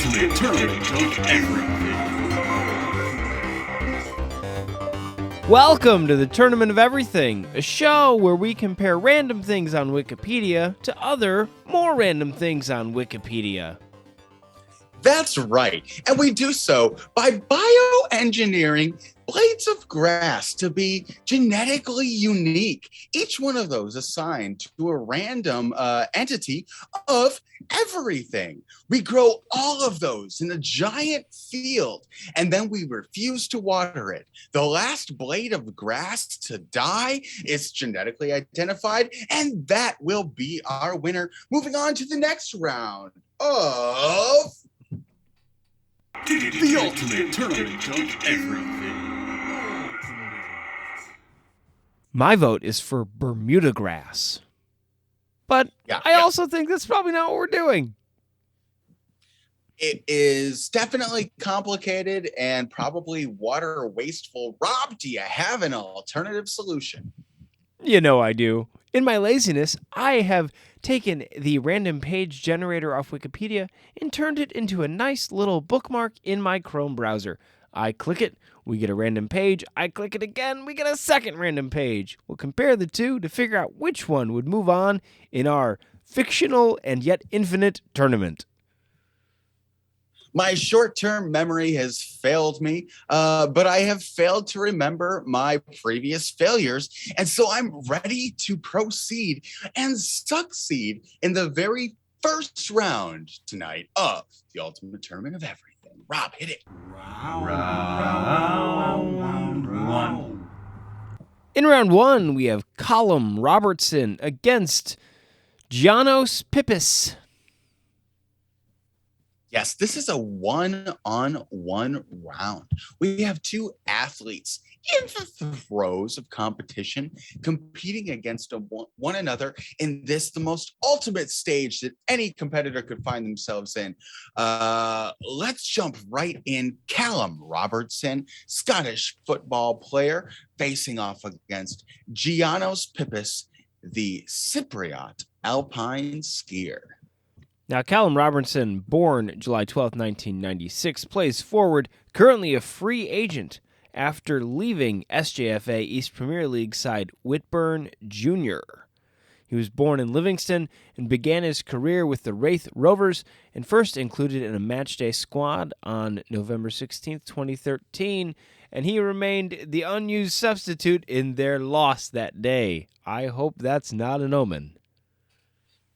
ultimate tournament of everything. Welcome to the Tournament of Everything, a show where we compare random things on Wikipedia to other, more random things on Wikipedia. That's right. And we do so by bioengineering blades of grass to be genetically unique. Each one of those assigned to a random entity of everything. We grow all of those in a giant field, and then we refuse to water it. The last blade of grass to die is genetically identified, and that will be our winner. Moving on to the next round of The ultimate tournament of everything. My vote is for Bermuda grass. But I also think that's probably not what we're doing. It is definitely complicated and probably water wasteful. Rob, do you have an alternative solution? You know I do. In my laziness, I have taken the random page generator off Wikipedia and turned it into a nice little bookmark in my Chrome browser. I click it, we get a random page. I click it again, we get a second random page. We'll compare the two to figure out which one would move on in our fictional and yet infinite tournament. My short-term memory has failed me, but I have failed to remember my previous failures. And so I'm ready to proceed and succeed in the very first round tonight of the ultimate tournament of everything. Rob, hit it. Round one. In round one, we have Callum Robertson against Giannos Pipis. Yes, this is a one-on-one round. We have two athletes in the throes of competition, competing against one another in the most ultimate stage that any competitor could find themselves in. Let's jump right in. Callum Robertson, Scottish football player, facing off against Giannos Pipis, the Cypriot alpine skier. Now, Callum Robertson, born July 12, 1996, plays forward, currently a free agent after leaving SJFA East Premier League side Whitburn Jr. He was born in Livingston and began his career with the Wraith Rovers and first included in a matchday squad on November 16, 2013, and he remained the unused substitute in their loss that day. I hope that's not an omen.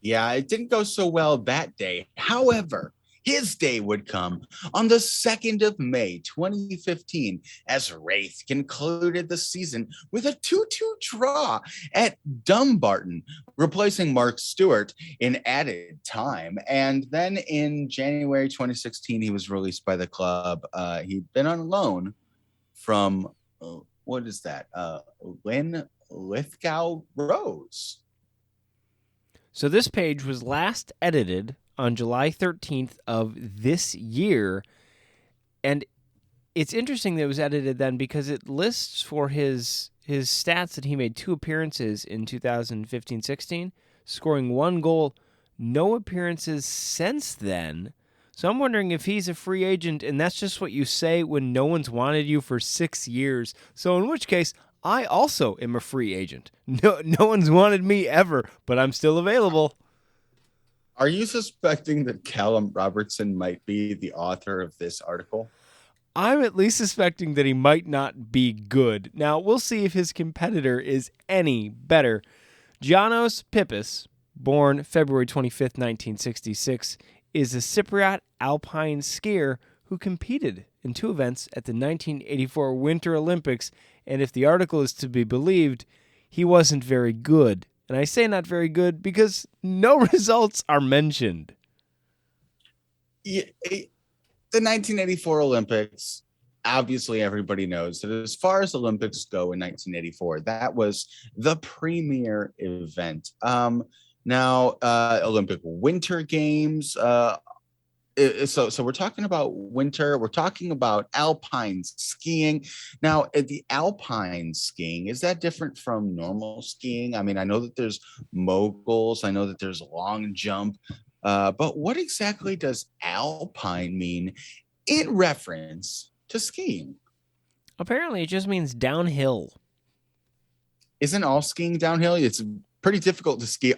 Yeah, it didn't go so well that day. However, his day would come on the 2nd of May, 2015, as Wraith concluded the season with a 2-2 draw at Dumbarton, replacing Mark Stewart in added time. And then in January 2016, he was released by the club. He'd been on loan from, Lithgow Rose. So this page was last edited on July 13th of this year, and it's interesting that it was edited then because it lists for his stats that he made 2 appearances in 2015-16, scoring 1 goal, no appearances since then. So I'm wondering if he's a free agent, and that's just what you say when no one's wanted you for 6 years. So in which case, I also am a free agent. No one's wanted me ever, but I'm still available. Are you suspecting that Callum Robertson might be the author of this article? I'm at least suspecting that he might not be good. Now, we'll see if his competitor is any better. Giannos Pipis, born February 25th, 1966, is a Cypriot alpine skier who competed in 2 events at the 1984 Winter Olympics, and if the article is to be believed, he wasn't very good. And I say not very good because no results are mentioned. Yeah, the 1984 Olympics, obviously everybody knows that as far as Olympics go in 1984, that was the premier event. Now, Olympic Winter Games, so we're talking about winter. We're talking about alpine skiing. Now, the alpine skiing, is that different from normal skiing? I mean, I know that there's moguls. I know that there's long jump. But what exactly does alpine mean in reference to skiing? Apparently, it just means downhill. Isn't all skiing downhill? It's pretty difficult to ski.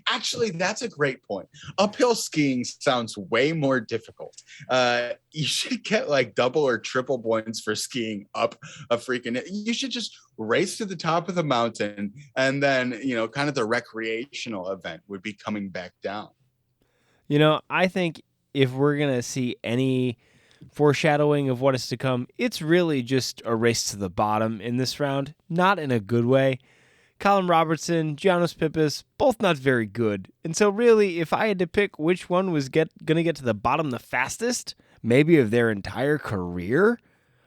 Actually, that's a great point. Uphill skiing sounds way more difficult. You should get like double or triple points for skiing up a freaking. You should just race to the top of the mountain, and then kind of the recreational event would be coming back down. I think if we're gonna see any foreshadowing of what is to come, it's really just a race to the bottom in this round, not in a good way. Callum Robertson, Giannos Pipis, both not very good. And so really, if I had to pick which one was going to get to the bottom the fastest, maybe of their entire career,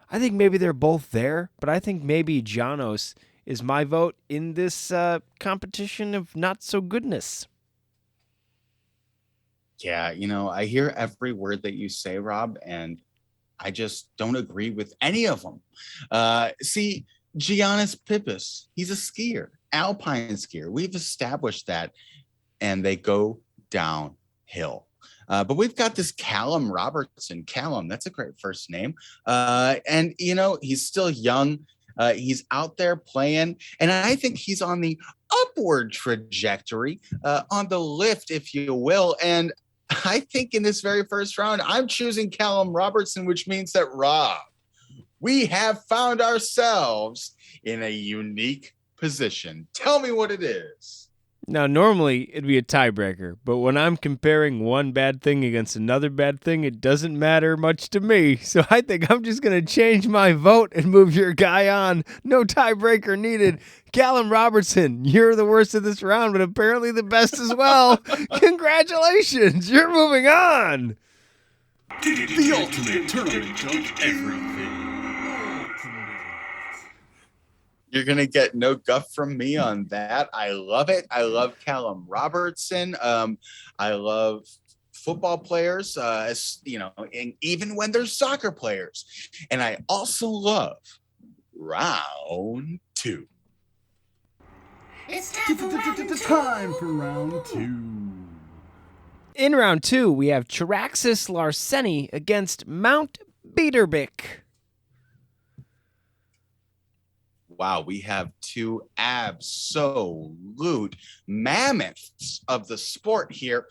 I think maybe they're both there, but I think maybe Giannos is my vote in this competition of not so goodness. Yeah, I hear every word that you say, Rob, and I just don't agree with any of them. See, Giannis Pipis, he's a skier, alpine skier. We've established that, and they go downhill. But we've got this Callum Robertson. Callum, that's a great first name. And, he's still young. He's out there playing, and I think he's on the upward trajectory, on the lift, if you will. And I think in this very first round, I'm choosing Callum Robertson, which means that, Rob, we have found ourselves in a unique position. Tell me what it is. Now, normally it'd be a tiebreaker, but when I'm comparing one bad thing against another bad thing, it doesn't matter much to me. So I think I'm just going to change my vote and move your guy on. No tiebreaker needed. Callum Robertson, you're the worst of this round, but apparently the best as well. Congratulations, you're moving on. The ultimate tournament of everything. You're going to get no guff from me on that. I love it. I love Callum Robertson. I love football players, and even when they're soccer players. And I also love round two. It's time for round two. In round two, we have Chiraxis Larseni against Mount Biederbick. Wow, we have two absolute mammoths of the sport here,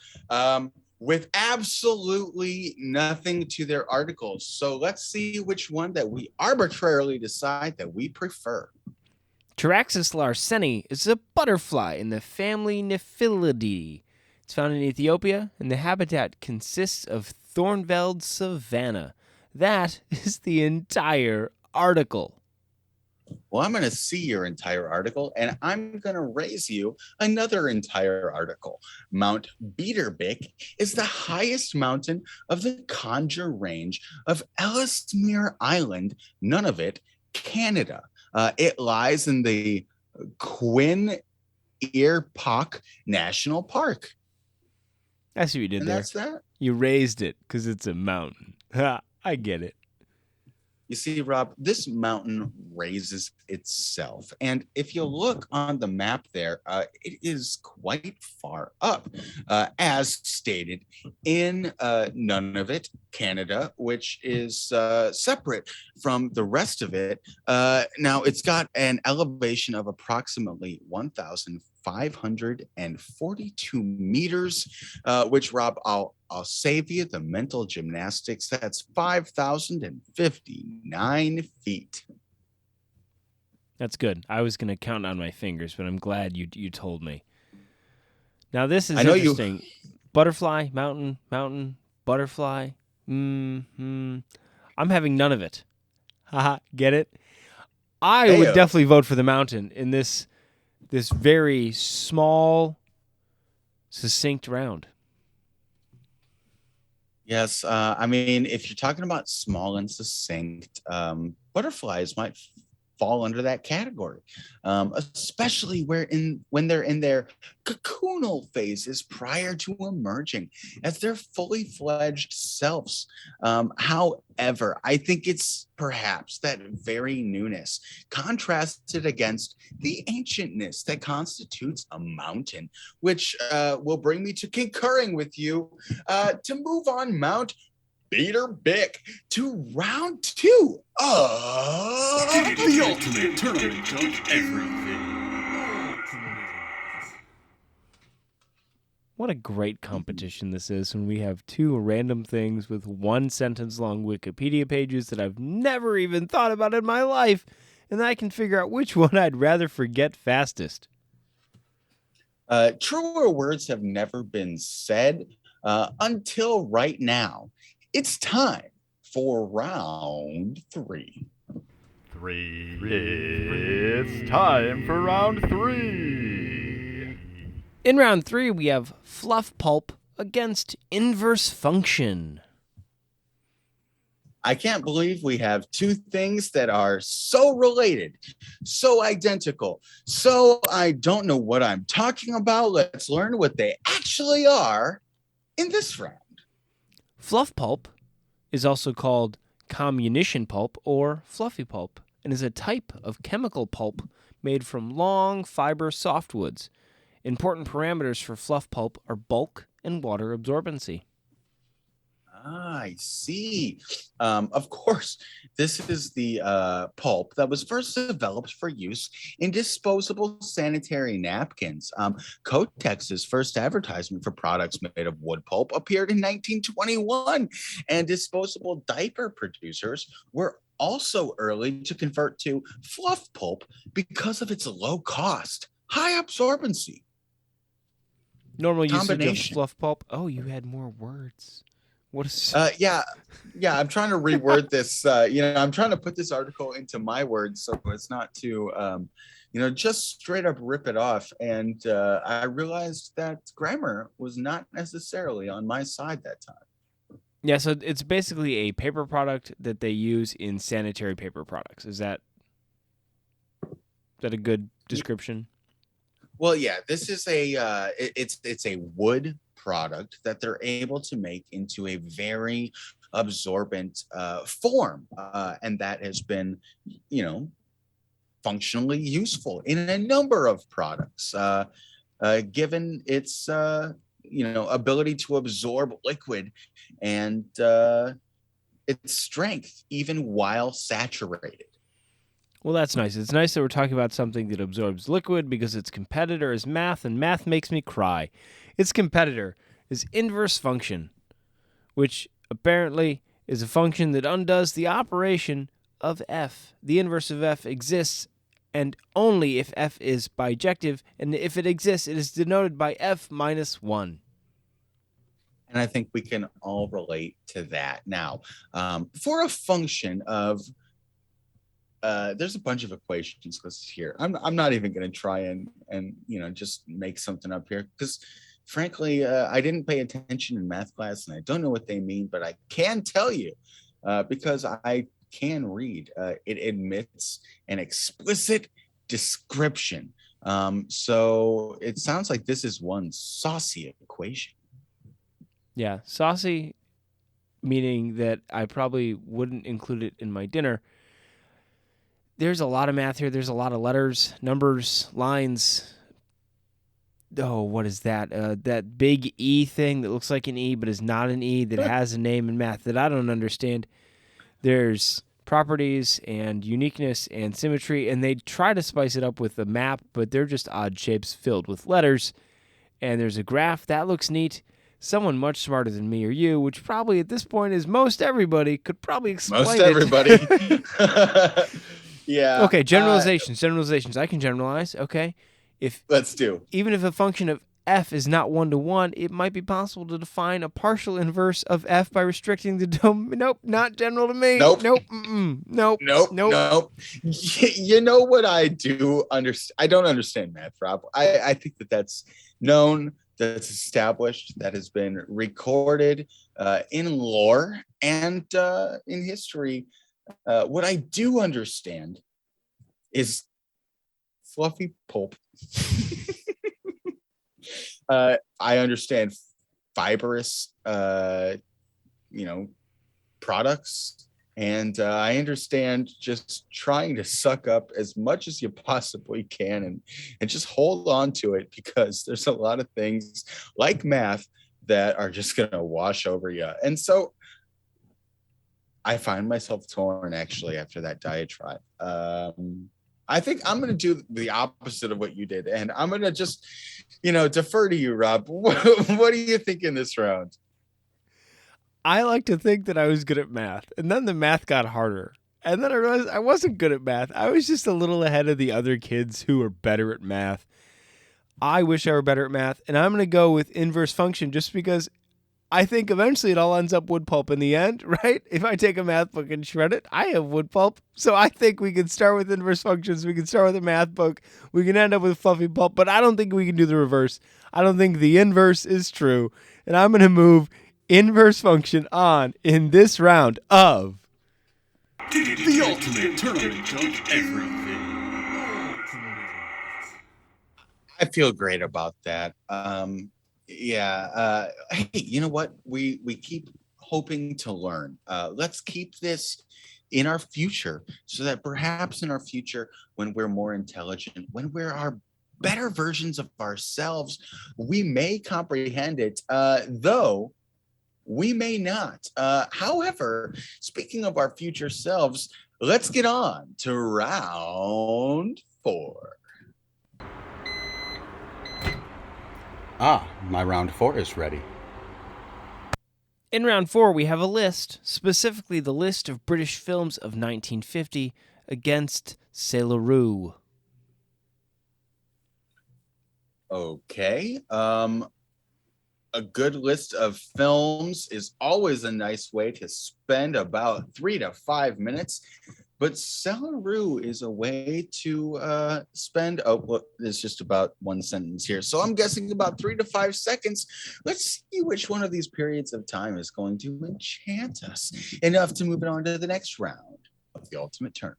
with absolutely nothing to their articles. So let's see which one that we arbitrarily decide that we prefer. Chiraxis larseni is a butterfly in the family Nephilidae. It's found in Ethiopia, and the habitat consists of Thornveld savanna. That is the entire article. Well, I'm going to see your entire article, and I'm going to raise you another entire article. Mount Biederbick is the highest mountain of the Conjure Range of Ellesmere Island, Nunavut, Canada. It lies in the Quinn Earpock National Park. I see what you did And there. that's that. You raised it because it's a mountain. Ha, I get it. You see, Rob, this mountain raises itself. And if you look on the map there, it is quite far up, as stated in Nunavut, Canada, which is separate from the rest of it. Now, it's got an elevation of approximately 1,542 meters, which, Rob, I'll save you the mental gymnastics. That's 5,059 feet. That's good. I was going to count on my fingers, but I'm glad you told me. Now, this is I know interesting. Butterfly, mountain, butterfly. I'm having none of it. Haha, get it? I would definitely vote for the mountain in this very small, succinct round. Yes, I mean, if you're talking about small and succinct, butterflies might fall under that category, especially when they're in their cocoonal phases prior to emerging as their fully fledged selves. However, I think it's perhaps that very newness contrasted against the ancientness that constitutes a mountain, which will bring me to concurring with you to move on Mount Biederbick to round 2 of The ultimate tournament of everything. What a great competition this is when we have two random things with one sentence long Wikipedia pages that I've never even thought about in my life, and I can figure out which one I'd rather forget fastest. Truer words have never been said until right now. It's time for round 3. It's time for round 3. In round 3, we have fluff pulp against inverse function. I can't believe we have two things that are so related, so identical. So I don't know what I'm talking about. Let's learn what they actually are in this round. Fluff pulp is also called comminution pulp or fluffy pulp and is a type of chemical pulp made from long fiber softwoods. Important parameters for fluff pulp are bulk and water absorbency. I see. Of course, this is the pulp that was first developed for use in disposable sanitary napkins. Kotex's first advertisement for products made of wood pulp appeared in 1921, and disposable diaper producers were also early to convert to fluff pulp because of its low cost, high absorbency. Normal usage of fluff pulp. Oh, you had more words. What is? Yeah. I'm trying to reword this. I'm trying to put this article into my words so it's not too, just straight up rip it off. And I realized that grammar was not necessarily on my side that time. Yeah, so it's basically a paper product that they use in sanitary paper products. Is that a good description? Well, yeah, this is it's a wood product that they're able to make into a very absorbent form, and that has been, functionally useful in a number of products, given its ability to absorb liquid and its strength even while saturated. Well, that's nice. It's nice that we're talking about something that absorbs liquid because its competitor is math, and math makes me cry. Its competitor is inverse function, which apparently is a function that undoes the operation of f. The inverse of f exists, and only if f is bijective, and if it exists, it is denoted by f minus 1. And I think we can all relate to that. Now, for a function of there's a bunch of equations listed here. I'm not even going to try and just make something up here because, frankly, I didn't pay attention in math class and I don't know what they mean. But I can tell you because I can read. It admits an explicit description. So it sounds like this is one saucy equation. Yeah, saucy, meaning that I probably wouldn't include it in my dinner. There's a lot of math here. There's a lot of letters, numbers, lines. Oh, what is that? That big E thing that looks like an E but is not an E that has a name in math that I don't understand. There's properties and uniqueness and symmetry, and they try to spice it up with a map, but they're just odd shapes filled with letters. And there's a graph. That looks neat. Someone much smarter than me or you, which probably at this point is most everybody, could probably explain it. Most everybody. Yeah. Okay, generalizations. I can generalize, okay? Let's do. Even if a function of f is not 1-to-1, it might be possible to define a partial inverse of f by restricting the domain. Nope, not general to me. Nope. Nope. You know what I do understand? I don't understand math, Rob. I think that's known, that's established, that has been recorded in lore and in history. What I do understand is fluffy pulp. I understand fibrous, products. And I understand just trying to suck up as much as you possibly can and just hold on to it, because there's a lot of things like math that are just going to wash over you. And so I find myself torn, actually, after that diatribe. I think I'm going to do the opposite of what you did. And I'm going to just, defer to you, Rob. What do you think in this round? I like to think that I was good at math, and then the math got harder. And then I realized I wasn't good at math. I was just a little ahead of the other kids who were better at math. I wish I were better at math, and I'm going to go with inverse function just because I think eventually it all ends up wood pulp in the end, right? If I take a math book and shred it, I have wood pulp. So I think we can start with inverse functions. We can start with a math book. We can end up with fluffy pulp, but I don't think we can do the reverse. I don't think the inverse is true. And I'm going to move inverse function on in this round of The ultimate tournament of everything. I feel great about that. Hey, you know what? We keep hoping to learn. Let's keep this in our future, so that perhaps in our future, when we're more intelligent, when we're our better versions of ourselves, we may comprehend it, though we may not. However, speaking of our future selves, let's get on to round 4. My round 4 is ready. In round 4, we have a list, specifically the list of British films of 1950 against Sailoroo. Okay. A good list of films is always a nice way to spend about 3 to 5 minutes. But Sailoroo is a way to spend, there's just about one sentence here. So I'm guessing about 3 to 5 seconds. Let's see which one of these periods of time is going to enchant us enough to move it on to the next round of the Ultimate Tournament.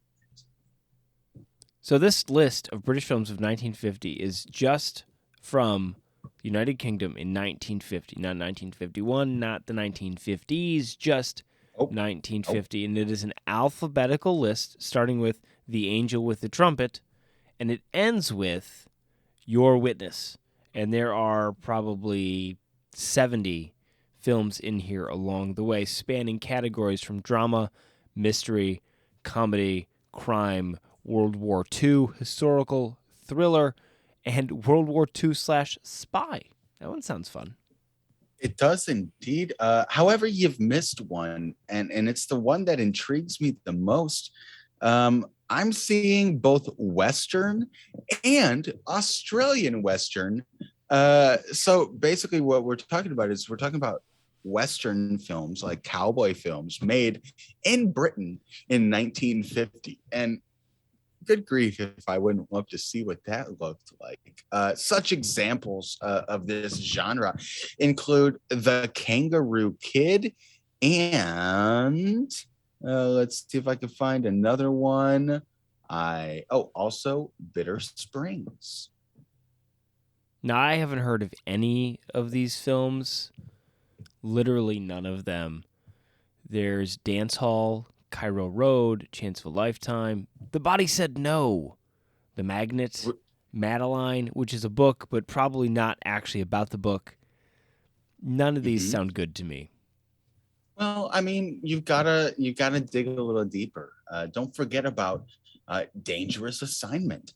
So this list of British films of 1950 is just from the United Kingdom in 1950, not 1951, not the 1950s, just 1950, and it is an alphabetical list starting with The Angel with the Trumpet, and it ends with Your Witness. And there are probably 70 films in here along the way, spanning categories from drama, mystery, comedy, crime, World War II, historical, thriller, and World War II/spy. That one sounds fun. It does indeed. However, you've missed one, and it's the one that intrigues me the most. I'm seeing both Western and Australian Western. So basically what we're talking about is we're talking about Western films, like cowboy films made in Britain in 1950. And good grief if I wouldn't love to see what that looked like. Such examples of this genre include The Kangaroo Kid and let's see if I can find another one. Also Bitter Springs. Now, I haven't heard of any of these films, literally none of them. There's Dance Hall, Cairo Road, Chance of a Lifetime, The Body Said No, The Magnet, Madeline, which is a book, but probably not actually about the book. None of these sound good to me. Well, I mean, you've gotta dig a little deeper. Don't forget about Dangerous Assignment,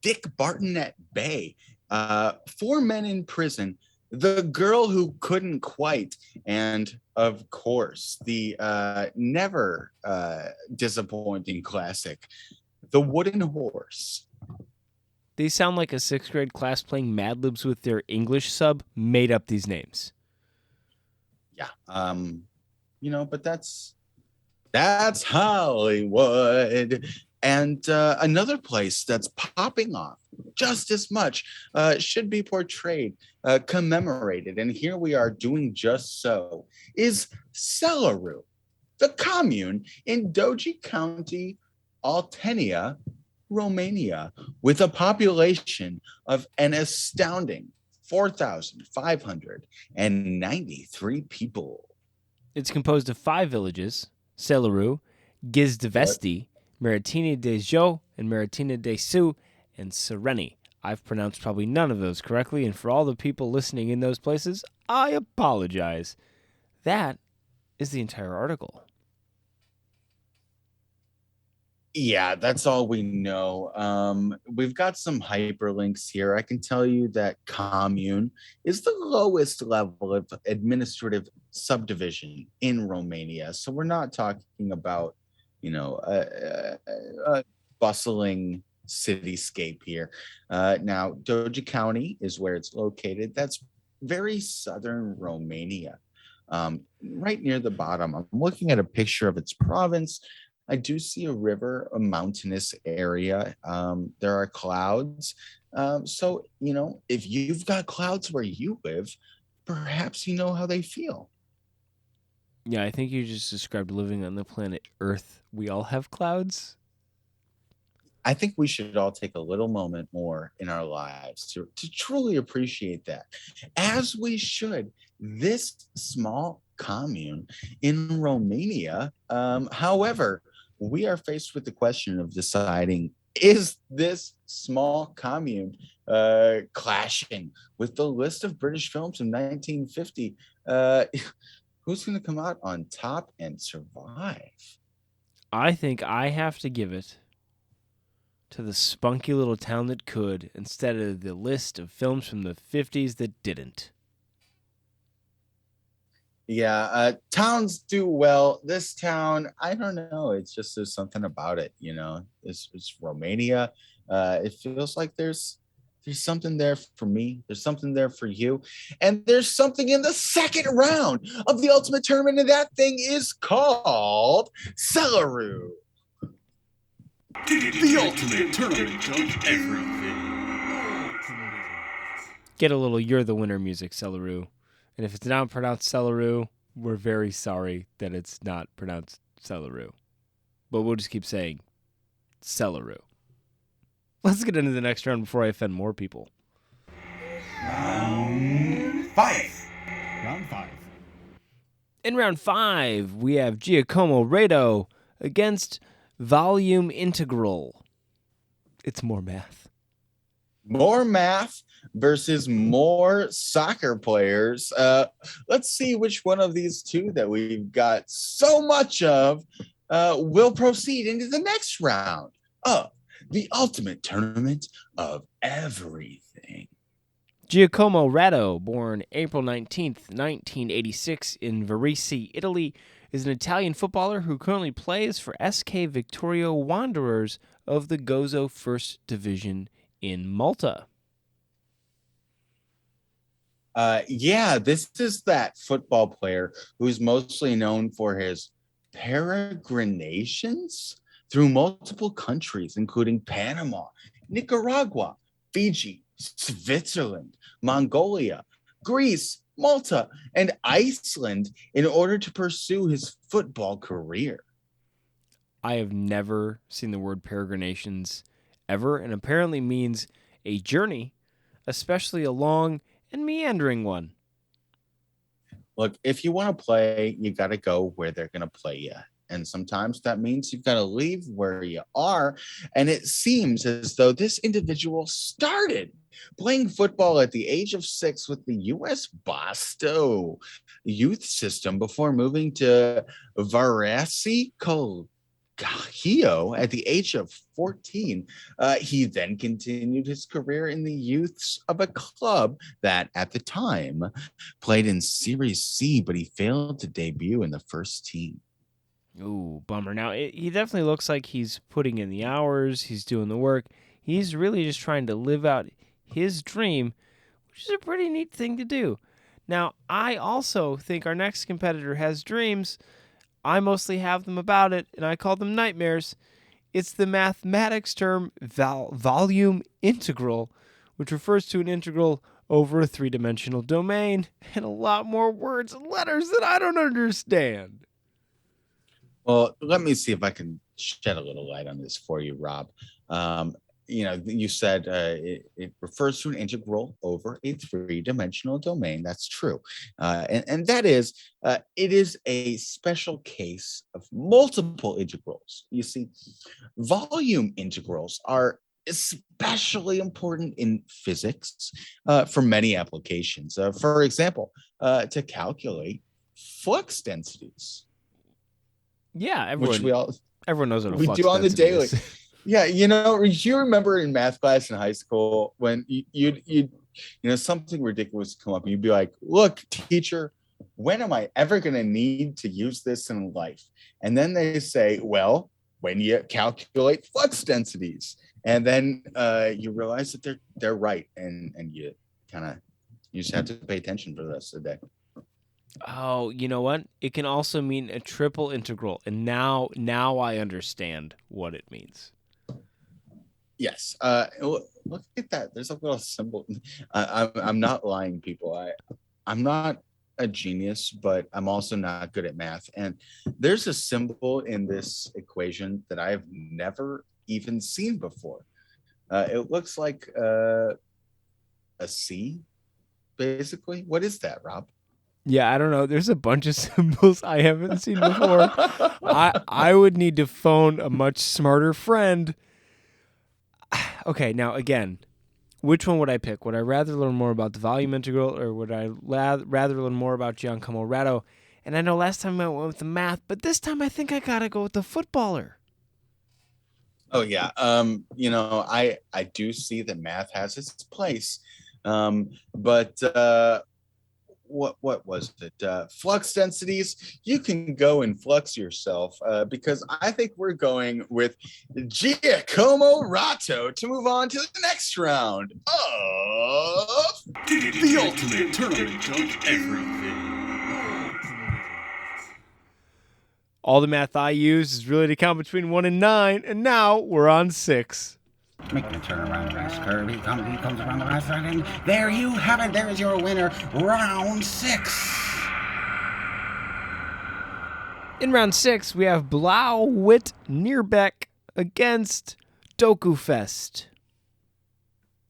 Dick Barton at Bay, 4 Men in Prison, The Girl Who Couldn't Quite, and of course, the never disappointing classic, The Wooden Horse. They sound like a 6th grade class playing Mad Libs with their English sub made up these names. Yeah. But that's Hollywood. And another place that's popping off just as much should be portrayed, commemorated, and here we are doing just so, is Sailoroo, the commune in Doji County, Altenia, Romania, with a population of an astounding 4,593 people. It's composed of 5 villages: Celeru, Gizdvesti, Maritina de Jo, and Maritina de Su, and Sereni. I've pronounced probably none of those correctly, and for all the people listening in those places, I apologize. That is the entire article. Yeah, that's all we know. We've got some hyperlinks here. I can tell you that commune is the lowest level of administrative subdivision in Romania. So we're not talking about, a bustling cityscape here. Now, Doja County is where it's located. That's very southern Romania. Right near the bottom, I'm looking at a picture of its province. I do see a river, a mountainous area. There are clouds. So, if you've got clouds where you live, perhaps you know how they feel. Yeah, I think you just described living on the planet Earth. We all have clouds. I think we should all take a little moment more in our lives to truly appreciate that, as we should. This small commune in Romania, however, we are faced with the question of deciding, is this small commune clashing with the list of British films from 1950? Who's going to come out on top and survive? I think I have to give it to the spunky little town that could, instead of the list of films from the 50s that didn't. Yeah, towns do well. This town, I don't know. It's just there's something about it, It's Romania. It feels like there's something there for me. There's something there for you, and there's something in the second round of the ultimate tournament, and that thing is called Celeru. The ultimate tournament of everything. Get a little "You're the Winner" music, Celeru. And if it's not pronounced Celeru, we're very sorry that it's not pronounced Celeru. But we'll just keep saying Celeru. Let's get into the next round before I offend more people. Round 5. In round 5, we have Giacomo Rado against Volume Integral. It's more math. More math versus more soccer players. Let's see which one of these two that we've got so much of will proceed into the next round of the ultimate tournament of everything. Giacomo Rado, born April 19th, 1986 in Varese, Italy, is an Italian footballer who currently plays for SK Victorio Wanderers of the Gozo First Division in Malta. This is that football player who's mostly known for his peregrinations through multiple countries, including Panama, Nicaragua, Fiji, Switzerland, Mongolia, Greece, Malta, and Iceland in order to pursue his football career. I have never seen the word peregrinations ever, and apparently means a journey, especially a long and meandering one. Look, if you want to play, you got to go where they're going to play you. And sometimes that means you've got to leave where you are. And it seems as though this individual started playing football at the age of 6 with the U.S. Basto youth system before moving to Varese Cahio at the age of 14. He then continued his career in the youths of a club that at the time played in Series C, but he failed to debut in the first team. Ooh, bummer. Now, he definitely looks like he's putting in the hours, he's doing the work. He's really just trying to live out his dream, which is a pretty neat thing to do. Now, I also think our next competitor has dreams. I mostly have them about it, and I call them nightmares. It's the mathematics term volume integral, which refers to an integral over a three-dimensional domain, and a lot more words and letters that I don't understand. Well, let me see if I can shed a little light on this for you, Rob. You said it refers to an integral over a three-dimensional domain. That's true. And that is, it is a special case of multiple integrals. You see, volume integrals are especially important in physics for many applications. For example, to calculate flux densities. Yeah, which everyone knows what a we flux do on the density daily. is. Yeah, do you remember in math class in high school when you'd something ridiculous come up and you'd be like, "Look, teacher, when am I ever going to need to use this in life?" And then they say, "Well, when you calculate flux densities," and then you realize that they're right, and you just have to pay attention for the rest of the day. Oh, you know what? It can also mean a triple integral, and now I understand what it means. Yes. Look at that. There's a little symbol. I'm not lying, people. I'm not a genius, but I'm also not good at math. And there's a symbol in this equation that I've never even seen before. It looks like a C, basically. What is that, Rob? Yeah, I don't know. There's a bunch of symbols I haven't seen before. I would need to phone a much smarter friend. Okay, now again, which one would I pick? Would I rather learn more about the volume integral, or would I rather learn more about Giancarlo Ratto? And I know last time I went with the math, but this time I think I gotta go with the footballer. Oh yeah. I do see that math has its place. But what was it? Flux densities. You can go and flux yourself because I think we're going with Giacomo Ratto to move on to the next round of The ultimate tournament of everything. All the math I use is really to count between 1 and 9, and now we're on 6. Making a turn around the last curve. He comes around the last side, and there you have it. There is your winner, round 6. In round 6, we have Biederbick against Dokufest.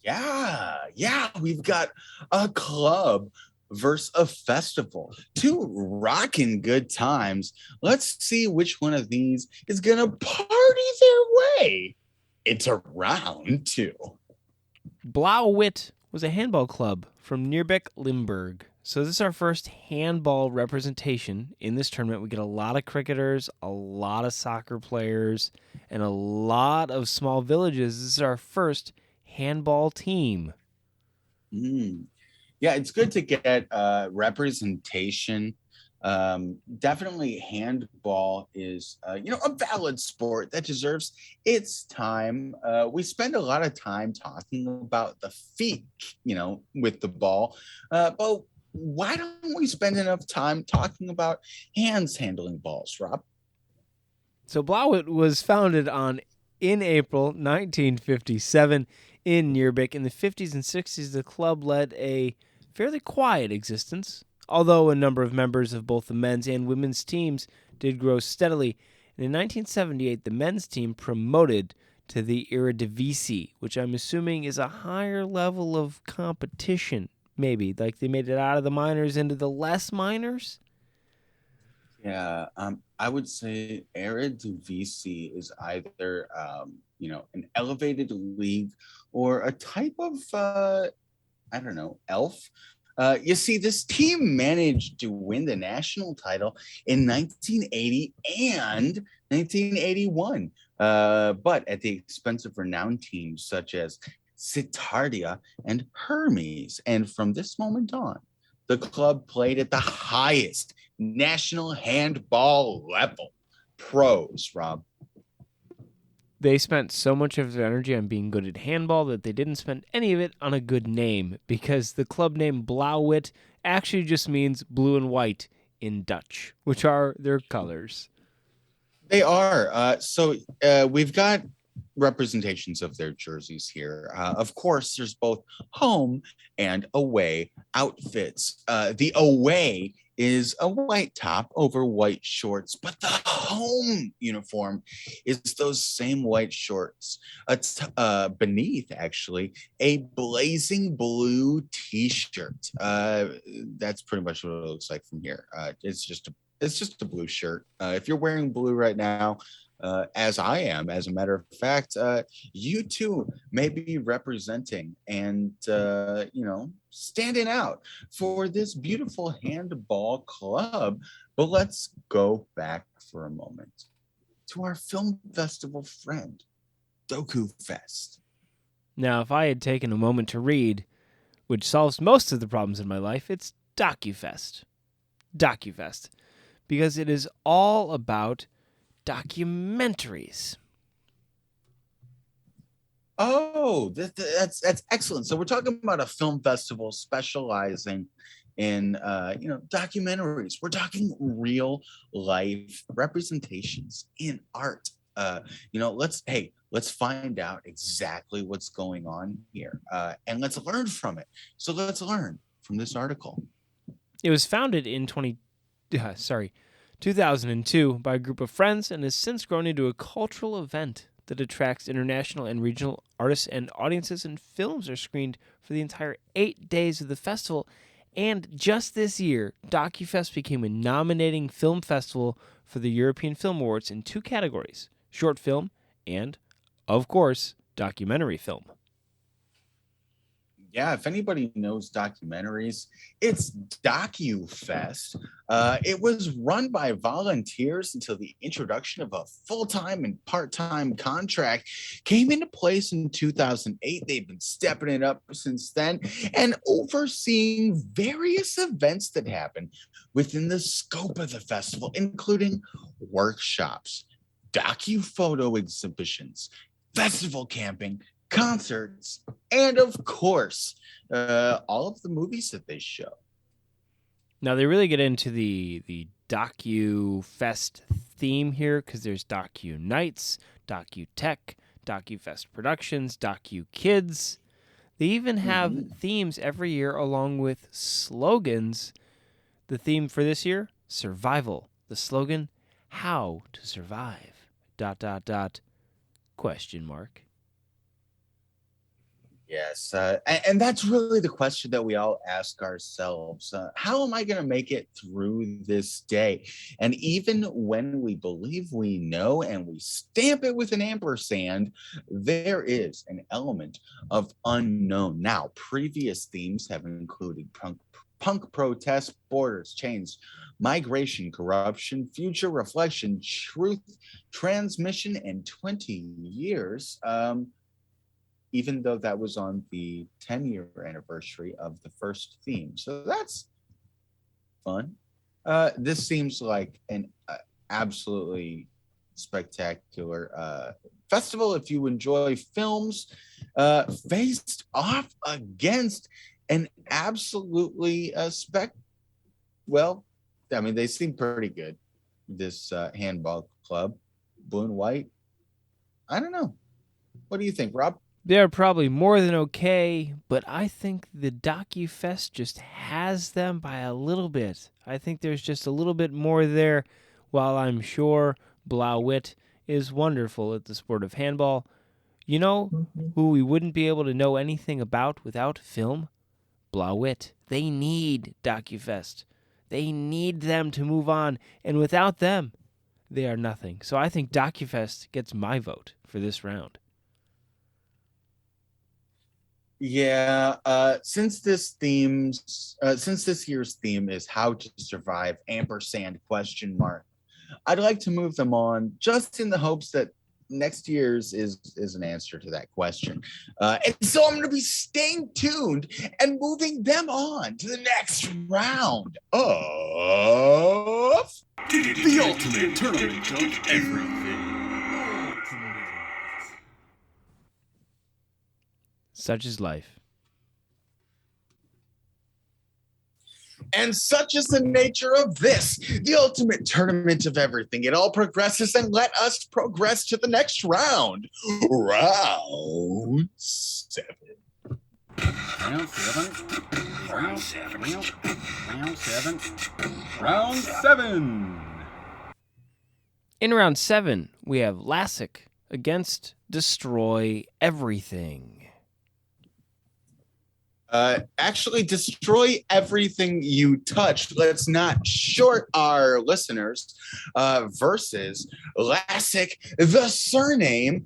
Yeah, we've got a club versus a festival. 2 rocking good times. Let's see which one of these is gonna party their way into round 2. Blauw-Wit was a handball club from Neerbeck, Limburg. So this is our first handball representation in this tournament. We get a lot of cricketers, a lot of soccer players, and a lot of small villages. This is our first handball team. Yeah, it's good to get representation. Definitely handball is a valid sport that deserves its time. We spend a lot of time talking about the feet, with the ball, but why don't we spend enough time talking about hands handling balls, Rob? So Blauw-Wit was founded in April 1957 in Neerbeck. In the 50s and 60s, the club led a fairly quiet existence, although a number of members of both the men's and women's teams did grow steadily. And in 1978, the men's team promoted to the Eredivisie, which I'm assuming is a higher level of competition, maybe. Like they made it out of the minors into the less minors? Yeah, I would say Eredivisie is either, an elevated league or a type of, elf. You see, this team managed to win the national title in 1980 and 1981, but at the expense of renowned teams such as Citardia and Hermes. And from this moment on, the club played at the highest national handball level. Pros, Rob. They spent so much of their energy on being good at handball that they didn't spend any of it on a good name, because the club name Blauw-Wit actually just means blue and white in Dutch, which are their colors. They are. So we've got representations of their jerseys here. Of course, there's both home and away outfits. The away is a white top over white shorts, but the home uniform is those same white shorts. Beneath, actually, a blazing blue T-shirt. That's pretty much what it looks like from here. It's just a blue shirt. If you're wearing blue right now, as I am, as a matter of fact, you too may be representing and standing out for this beautiful handball club. But let's go back for a moment to our film festival friend, Dokufest. Now, if I had taken a moment to read, which solves most of the problems in my life, it's Dokufest. Dokufest. Because it is all about documentaries. Oh, that's excellent. So we're talking about a film festival specializing in documentaries. We're talking real life representations in art. Let's find out exactly what's going on here, and let's learn from it. So let's learn from this article. It was founded in 2002 by a group of friends and has since grown into a cultural event that attracts international and regional artists and audiences, and films are screened for the entire 8 days of the festival. And just this year, Dokufest became a nominating film festival for the European Film Awards in 2 categories, short film and, of course, documentary film. Yeah, if anybody knows documentaries, it's Dokufest. It was run by volunteers until the introduction of a full-time and part-time contract came into place in 2008. They've been stepping it up since then and overseeing various events that happen within the scope of the festival, including workshops, docu-photo exhibitions, festival camping, concerts, and of course, all of the movies that they show. Now, they really get into the Docu-Fest theme here because there's Docu Nights, Docu Tech, Docu-Fest Productions, Docu Kids. They even have themes every year along with slogans. The theme for this year, Survival. The slogan, How to Survive, ... question mark. Yes, and that's really the question that we all ask ourselves. How am I going to make it through this day? And even when we believe we know and we stamp it with an ampersand, there is an element of unknown. Now, previous themes have included punk protest, borders, change, migration, corruption, future reflection, truth, transmission, and 20 years. Even though that was on the 10-year anniversary of the first theme. So that's fun. This seems like an absolutely spectacular festival if you enjoy films faced off against an absolutely they seem pretty good. This handball club, blue and white. I don't know. What do you think, Rob? They're probably more than okay, but I think the Dokufest just has them by a little bit. I think there's just a little bit more there, while I'm sure Blauw-Wit is wonderful at the sport of handball. You know who we wouldn't be able to know anything about without film? Blauw-Wit. They need Dokufest. They need them to move on, and without them, they are nothing. So I think Dokufest gets my vote for this round. Yeah, since this year's theme is How to Survive, ampersand, question mark, I'd like to move them on just in the hopes that next year's is an answer to that question. And so I'm going to be staying tuned and moving them on to the next round of The ultimate tournament of everything. Such is life. And such is the nature of this, the ultimate tournament of everything. It all progresses, and let us progress to the next round. Round 7. Round seven. Round seven. Round seven. Round seven. In round 7, we have Lassak against Destroy Everything. Actually, destroy everything you touch. Let's not short our listeners. Versus Lassak, the surname,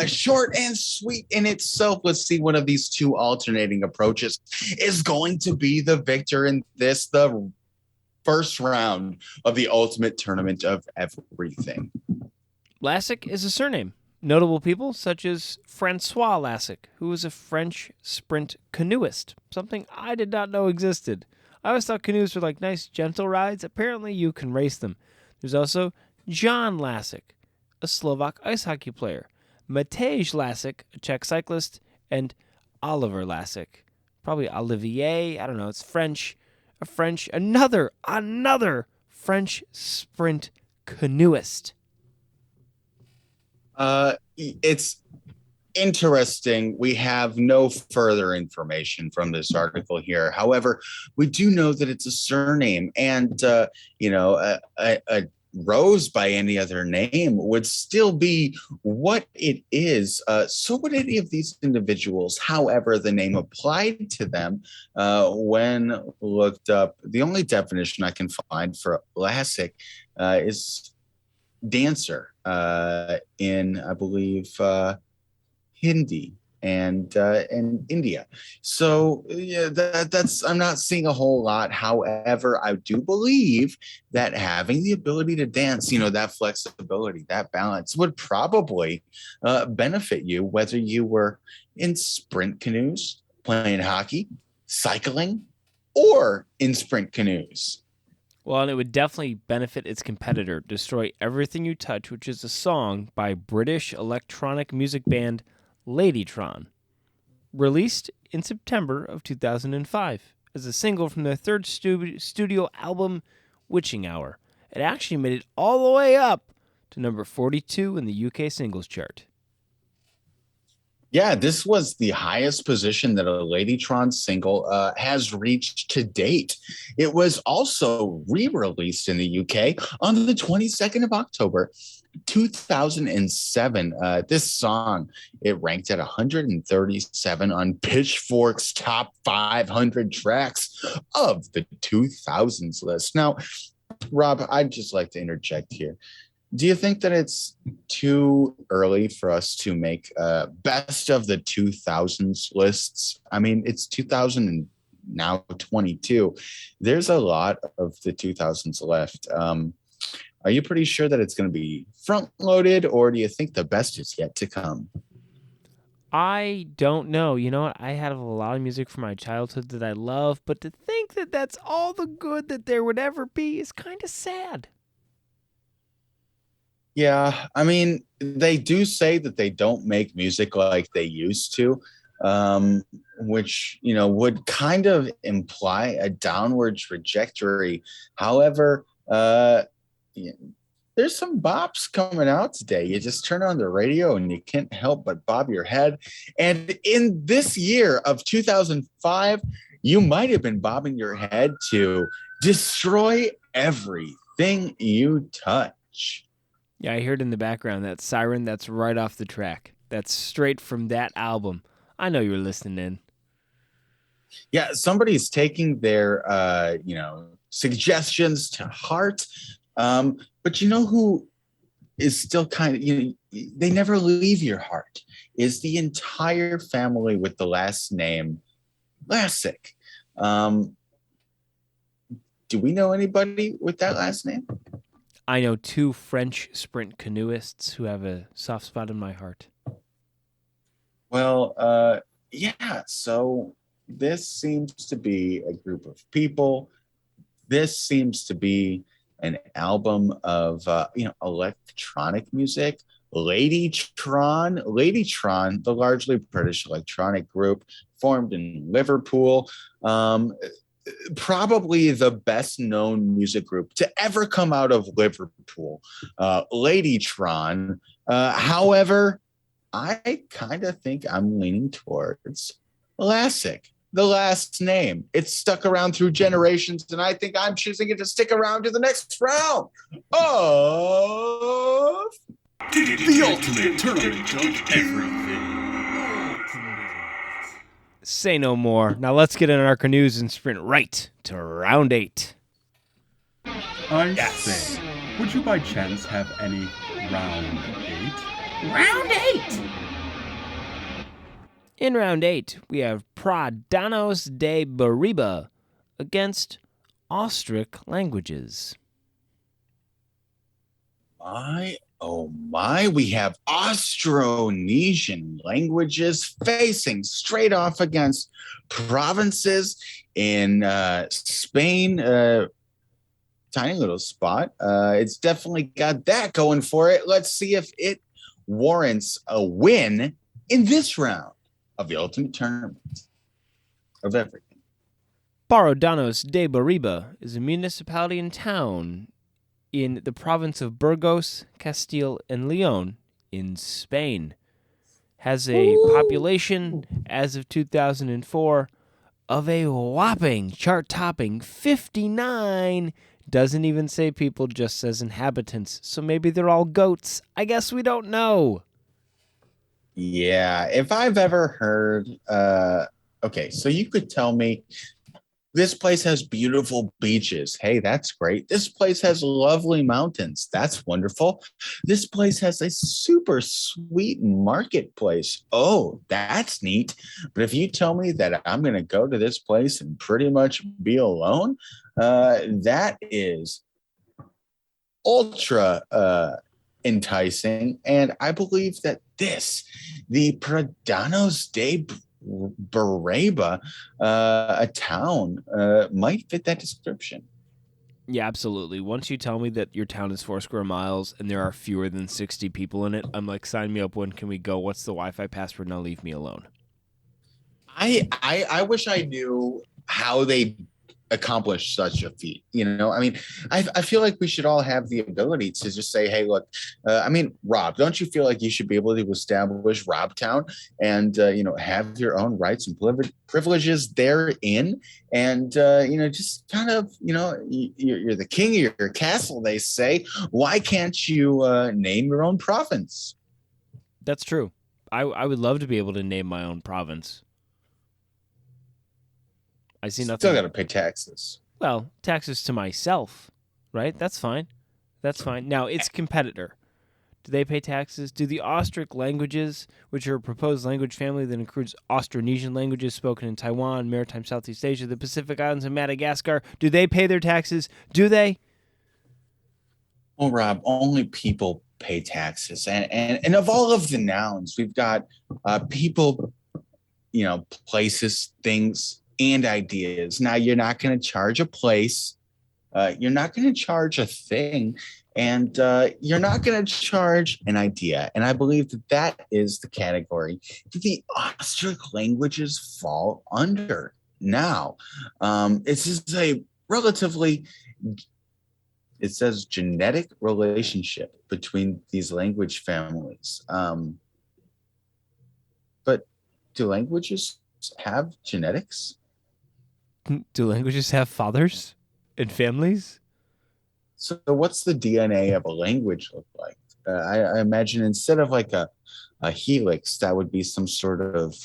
short and sweet in itself. Let's see, one of these two alternating approaches is going to be the victor in this, the first round of the ultimate tournament of everything. Lassak is a surname. Notable people such as Francois Lassak, who was a French sprint canoeist, something I did not know existed. I always thought canoes were like nice, gentle rides. Apparently, you can race them. There's also Jan Lassak, a Slovak ice hockey player, Matej Lassak, a Czech cyclist, and Oliver Lassak, probably Olivier. I don't know. It's French. Another French sprint canoeist. It's interesting. We have no further information from this article here. However, we do know that it's a surname, and a Rose by any other name would still be what it is. So would any of these individuals. However, the name applied to them, when looked up, the only definition I can find for Lassak is dancer in, I believe, Hindi and India. So yeah, that's I'm not seeing a whole lot. However, I do believe that having the ability to dance, that flexibility, that balance would probably benefit you, whether you were in sprint canoes, playing hockey, cycling, or in sprint canoes. Well, and it would definitely benefit its competitor, Destroy Everything You Touch, which is a song by British electronic music band Ladytron, released in September of 2005 as a single from their third studio album, Witching Hour. It actually made it all the way up to number 42 in the UK singles chart. Yeah, this was the highest position that a Ladytron single has reached to date. It was also re-released in the UK on the 22nd of October, 2007. This song, it ranked at 137 on Pitchfork's top 500 tracks of the 2000s list. Now, Rob, I'd just like to interject here. Do you think that it's too early for us to make best of the 2000s lists? I mean, it's 2000 and now 22. There's a lot of the 2000s left. Are you pretty sure that it's going to be front loaded, or do you think the best is yet to come? I don't know. You know what? I have a lot of music from my childhood that I love, but to think that that's all the good that there would ever be is kind of sad. Yeah, I mean, they do say that they don't make music like they used to, which, would kind of imply a downward trajectory. However, there's some bops coming out today. You just turn on the radio and you can't help but bob your head. And in this year of 2005, you might have been bobbing your head to Destroy Everything You Touch. Yeah, I heard in the background that siren. That's right off the track. That's straight from that album. I know you were listening in. Yeah, somebody's taking their, suggestions to heart. But you know who is still kind of, they never leave your heart, is the entire family with the last name Lassak. Do we know anybody with that last name? I know 2 French sprint canoeists who have a soft spot in my heart. Well, yeah, so this seems to be a group of people. This seems to be an album of, electronic music. Ladytron, the largely British electronic group formed in Liverpool. Probably the best known music group to ever come out of Liverpool, Ladytron. However, I kind of think I'm leaning towards Lasak, the last name. It's stuck around through generations, and I think I'm choosing it to stick around to the next round of The ultimate tournament of everything. Say no more. Now let's get in our canoes and sprint right to round 8. I say, would you by chance have any round 8? Round 8! In round 8, we have Giannos de Bariba against Austric languages. my, oh my, we have Austronesian languages facing straight off against provinces in Spain. Tiny little spot. It's definitely got that going for it. Let's see if it warrants a win in this round of the ultimate tournament of everything. Giannos de Bariba is a municipality and town in the province of Burgos, Castile, and Leon in Spain. Has a population, as of 2004, of a whopping, chart-topping 59. Doesn't even say people, just says inhabitants. So maybe they're all goats. I guess we don't know. Yeah, if I've ever heard, okay, so you could tell me this place has beautiful beaches. Hey, that's great. This place has lovely mountains. That's wonderful. This place has a super sweet marketplace. Oh, that's neat. But if you tell me that I'm going to go to this place and pretty much be alone, that is ultra enticing. And I believe that the Giannos de Bariba, a town, might fit that description. Yeah, absolutely. Once you tell me that your town is 4 square miles and there are fewer than 60 people in it, I'm like, sign me up. When can we go? What's the Wi-Fi password? Now leave me alone. I wish I knew how they accomplish such a feat. You know, I mean, I feel like we should all have the ability to just say, hey, look, I mean, Rob, don't you feel like you should be able to establish Robtown and, have your own rights and privileges therein? And, just kind of, you're the king of your castle, they say. Why can't you name your own province? That's true. I would love to be able to name my own province. I see nothing. Still got to pay taxes. Well, taxes to myself, right? That's fine. That's fine. Now, its competitor. Do they pay taxes? Do the Austric languages, which are a proposed language family that includes Austronesian languages spoken in Taiwan, Maritime Southeast Asia, the Pacific Islands, and Madagascar, do they pay their taxes? Do they? Well, Rob, only people pay taxes. And of all of the nouns, we've got people, places, things, and ideas. Now, you're not going to charge a place. You're not going to charge a thing. And you're not going to charge an idea. And I believe that is the category that the Austric languages fall under. Now, this is a relatively, it says genetic relationship between these language families. But do languages have genetics? Do languages have fathers and families? So what's the DNA of a language look like? I imagine instead of like a helix, that would be some sort of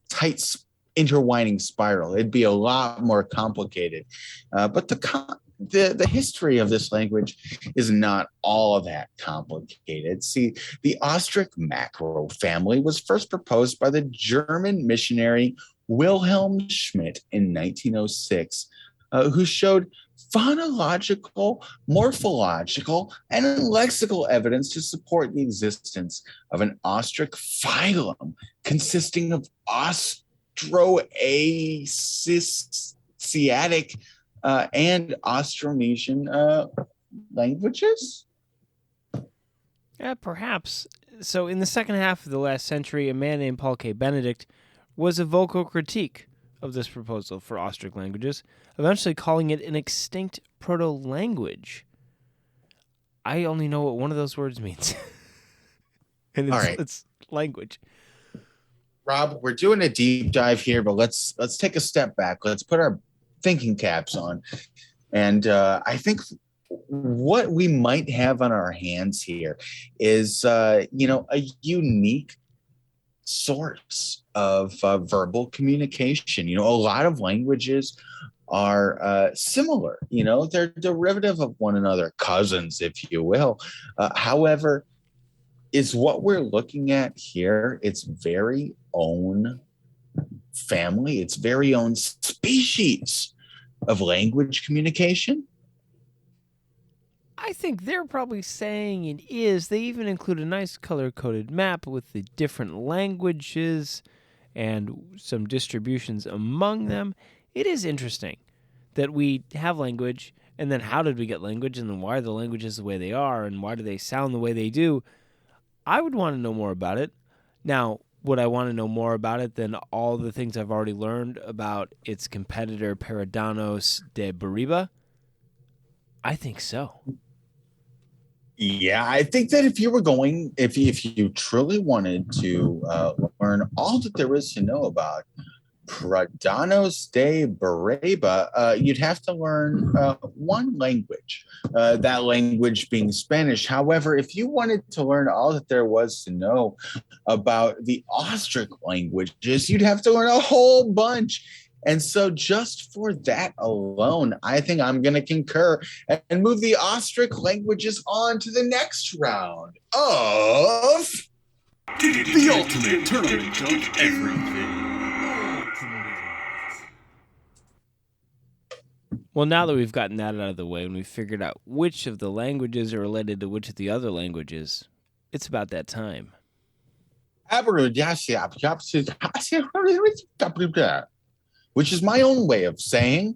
tight intertwining spiral. It'd be a lot more complicated. But the history of this language is not all that complicated. See, the Austric macro family was first proposed by the German missionary Wilhelm Schmidt in 1906, who showed phonological, morphological, and lexical evidence to support the existence of an Austric phylum consisting of Austroasiatic and Austronesian languages? Yeah, perhaps. So in the second half of the last century, a man named Paul K. Benedict was a vocal critique of this proposal for Austric languages, eventually calling it an extinct proto-language. I only know what one of those words means. And it's, All right. it's language. Rob, we're doing a deep dive here, but let's take a step back. Let's put our thinking caps on. And I think what we might have on our hands here is, a unique source of verbal communication. A lot of languages are similar. They're derivative of one another, cousins, if you will. However, is what we're looking at here its very own family, its very own species of language communication? I think they're probably saying it is. They even include a nice color-coded map with the different languages and some distributions among them. It is interesting that we have language, and then how did we get language, and then why are the languages the way they are, and why do they sound the way they do? I would want to know more about it. Now, would I want to know more about it than all the things I've already learned about its competitor, Giannos Pipis? I think so. Yeah, I think that if you truly wanted to learn all that there is to know about Giannos Pipis, you'd have to learn one language, that language being Spanish. However, if you wanted to learn all that there was to know about the Austric languages, you'd have to learn a whole bunch. And so just for that alone, I think I'm going to concur and move the Austric languages on to the next round of The ultimate tournament of everything. Well, now that we've gotten that out of the way and we've figured out which of the languages are related to which of the other languages, it's about that time. Which is my own way of saying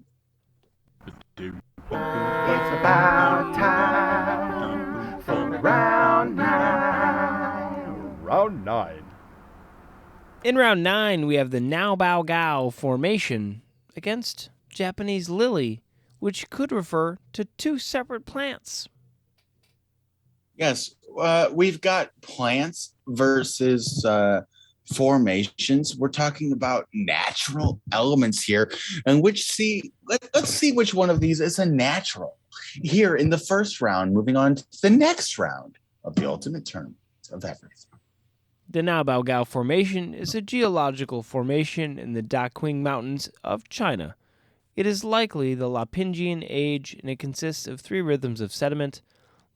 It's about time for round 9. round 9. In round 9, we have the Now Bao Gao formation against Japanese lily, which could refer to two separate plants. yes, we've got plants versus formations. We're talking about natural elements here, and let's see which one of these is a natural. Here in the first round, moving on to the next round of the ultimate tournament of everything. The Now Bao Gao formation is a geological formation in the Daqing Mountains of China. It is likely the Lapingian age, and it consists of 3 rhythms of sediment,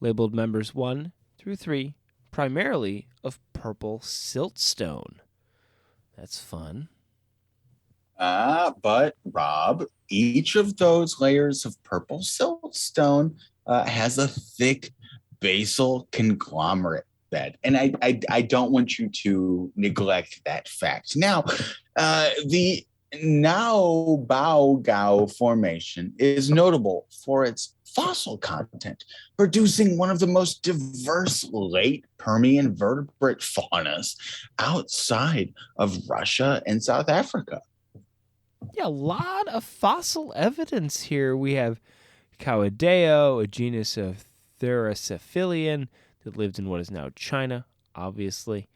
labeled members 1 through 3, primarily of purple siltstone. That's fun. But Rob, each of those layers of purple siltstone has a thick basal conglomerate bed, and I don't want you to neglect that fact. Now, the Now Bao Gao formation is notable for its fossil content, producing one of the most diverse late Permian vertebrate faunas outside of Russia and South Africa. Yeah, a lot of fossil evidence here. We have Cowideo, a genus of Theracephilian that lived in what is now China, obviously.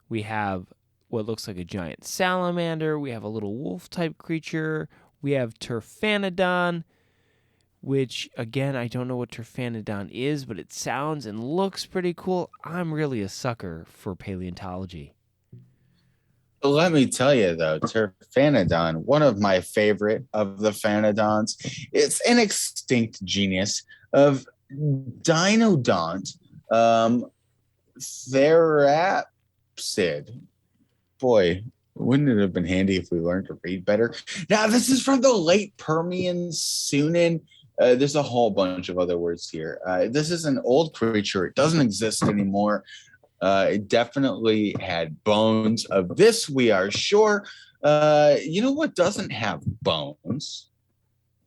We have what looks like a giant salamander. We have a little wolf-type creature. We have Terphanodon, which, again, I don't know what Terphanodon is, but it sounds and looks pretty cool. I'm really a sucker for paleontology. Let me tell you, though, Terphanodon, one of my favorite of the Phanodons, it's an extinct genus of Dinodont Therapsid. Boy, wouldn't it have been handy if we learned to read better? Now, this is from the late Permian Sunan. There's a whole bunch of other words here. This is an old creature. It doesn't exist anymore. It definitely had bones. Of this, we are sure. You know what doesn't have bones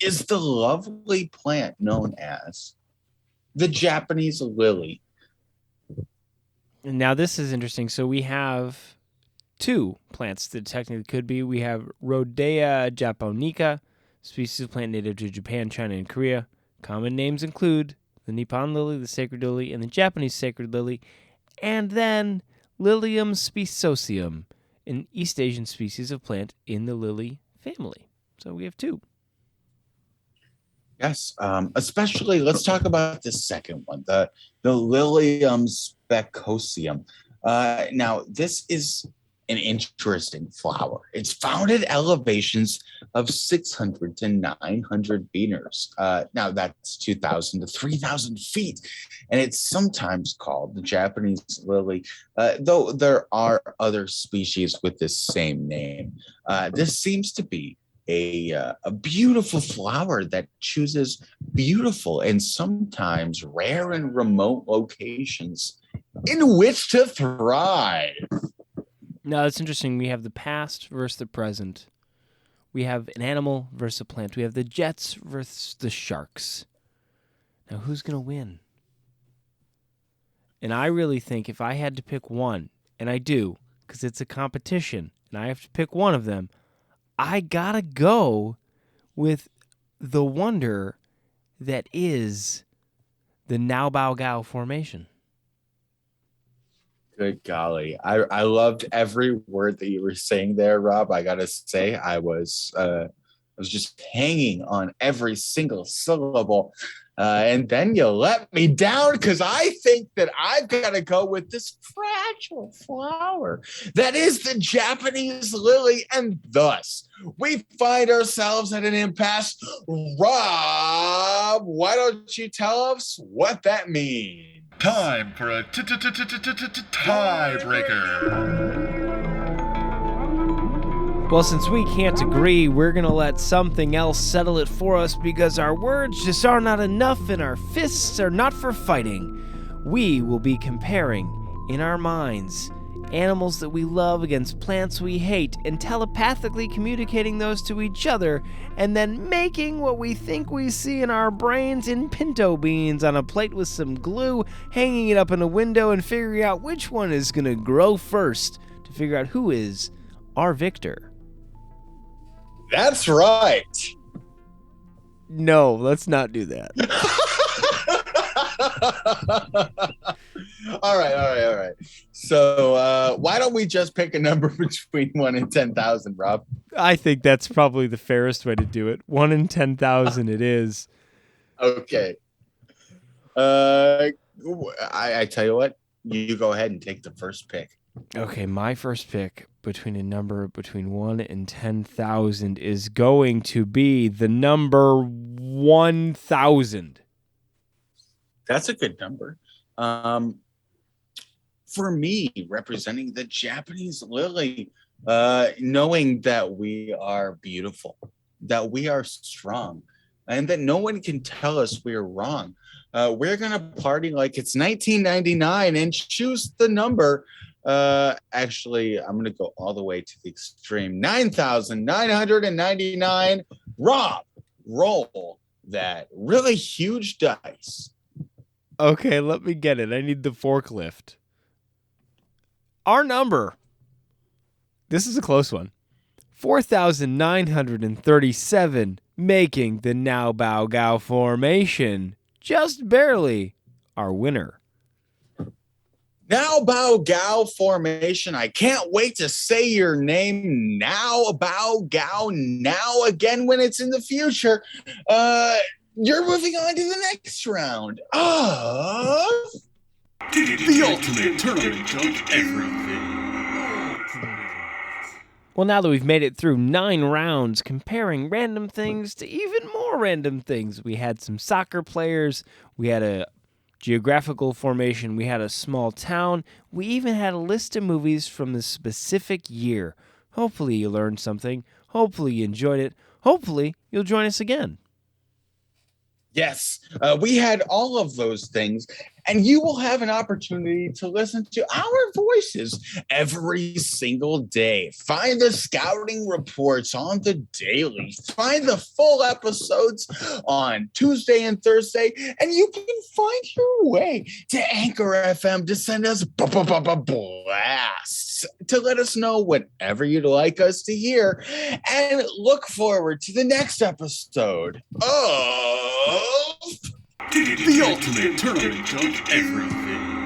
is the lovely plant known as the Japanese lily. Now, this is interesting. So we have 2 plants that technically could be. We have Rhodea japonica, species of plant native to Japan, China, and Korea. Common names include the Nippon lily, the sacred lily, and the Japanese sacred lily. And then Lilium speciosum an East Asian species of plant in the lily family. So we have 2. Yes, especially let's talk about the second one, the Lilium specosium. Now, this is an interesting flower. It's found at elevations of 600 to 900 meters. Now, that's 2,000 to 3,000 feet. And it's sometimes called the Japanese lily, though there are other species with this same name. This seems to be a beautiful flower that chooses beautiful and sometimes rare and remote locations in which to thrive. Now, that's interesting. We have the past versus the present. We have an animal versus a plant. We have the Jets versus the Sharks. Now, who's going to win? And I really think if I had to pick one, and I do, because it's a competition, and I have to pick one of them, I got to go with the wonder that is the Naubao-Gao Formation. Good golly. I loved every word that you were saying there, Rob. I gotta say, I was just hanging on every single syllable. And then you let me down because I think that I've got to go with this fragile flower that is the Japanese lily. And thus, we find ourselves at an impasse. Rob, why don't you tell us what that means? Time for a tiebreaker. Well, since we can't agree, we're going to let something else settle it for us because our words just are not enough and our fists are not for fighting. We will be comparing, in our minds, animals that we love against plants we hate and telepathically communicating those to each other and then making what we think we see in our brains in pinto beans on a plate with some glue, hanging it up in a window and figuring out which one is going to grow first to figure out who is our victor. That's right. No, let's not do that. All right. So why don't we just pick a number between 1 and 10,000, Rob? I think that's probably the fairest way to do it. 1 in 10,000 it is. Okay. I tell you what, you go ahead and take the first pick. Okay, my first pick between a number between 1 and 10,000 is going to be the number 1,000. That's a good number. For me, representing the Japanese lily, knowing that we are beautiful, that we are strong, and that no one can tell us we're wrong. We're going to party like it's 1999 and choose the number. Actually, I'm going to go all the way to the extreme. 9,999. Rob, roll that really huge dice. Okay, let me get it. I need the forklift. Our number. This is a close one. 4,937, making the Naubao-Gao Formation just barely our winner. Naubao-Gao Formation. I can't wait to say your name. Naubao-Gao now again when it's in the future. You're moving on to the next round of The ultimate tournament of everything. Well, now that we've made it through 9 rounds, comparing random things to even more random things, we had some soccer players, we had a geographical formation, we had a small town, we even had a list of movies from the specific year. Hopefully you learned something, hopefully you enjoyed it, hopefully you'll join us again. Yes, we had all of those things, and you will have an opportunity to listen to our voices every single day. Find the scouting reports on the daily. Find the full episodes on Tuesday and Thursday, and you can find your way to Anchor FM to send us blasts to let us know whatever you'd like us to hear, and look forward to the next episode of The ultimate tournament of everything.